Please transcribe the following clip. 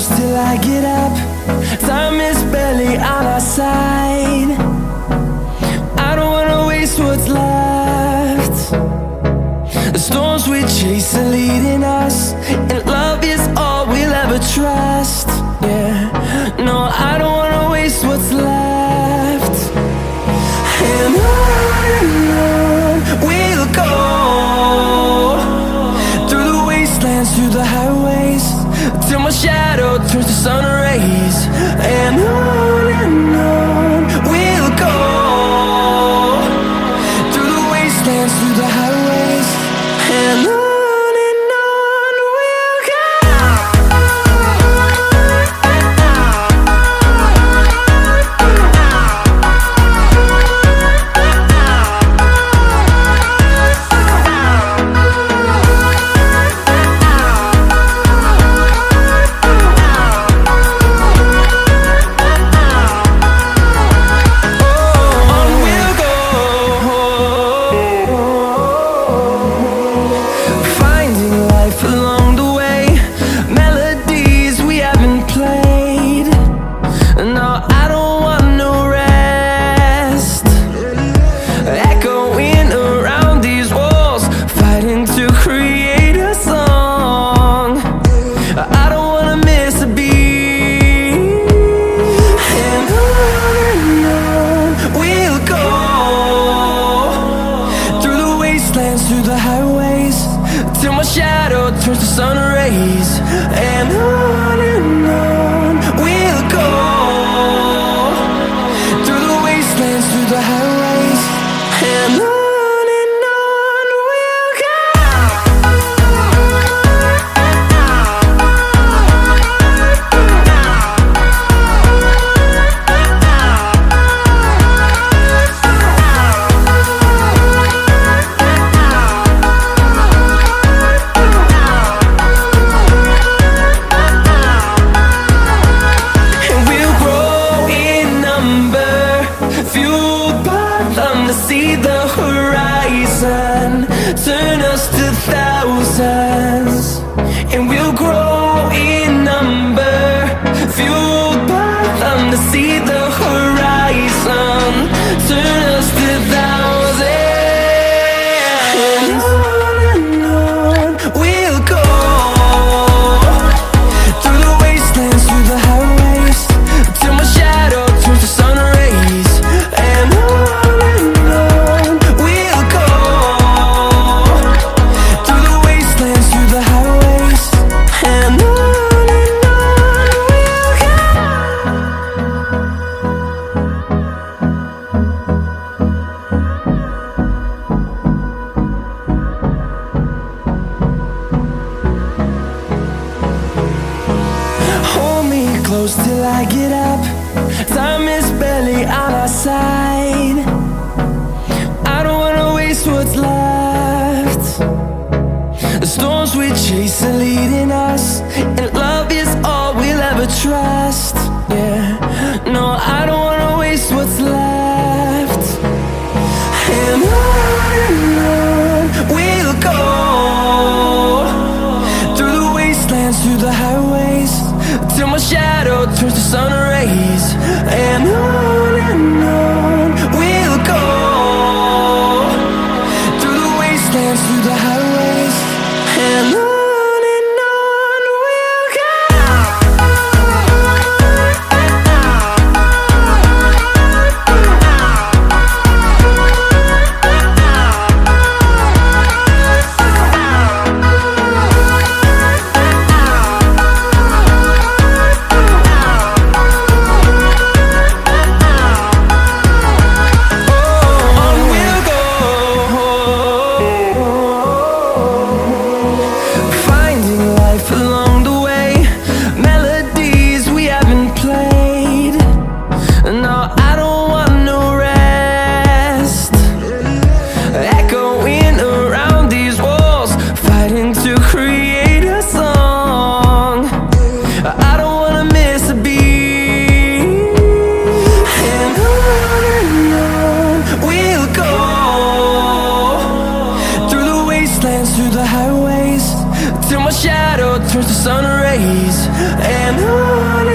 close till I get up. Time is barely on our side. I don't wanna waste what's left. The storms we chase are leading us, and love is all we'll ever trust. Yeah, no, I don't wanna waste what's left. And on we'll go, through the wastelands, through the highways, till my shadow turns to sun rays. And on we'll go, through the wastelands, through the highways, and on we'll go. Through the highways, till my shadow turns to sun rays. And on we'll go, through the wastelands, through the highways, and on we'll go. See the horizon, turn us to thousands, and we'll grow in number, fueled by them to see the horizon, turn us to thousands, and on we'll go, through the wastelands, through the highways, till my shadow turns to sun rays. And close till I get up. Time is barely on our side. I don't wanna waste what's left. The storms we chase are leading us, and love is all we'll ever trust. Yeah, no, I don't wanna waste what's left. And on we'll go, through the wastelands, through the highways, till my shadow turns to sun rays. And on we'll go, through the wastelands, through the highways, and on we'll go. sun rays, and on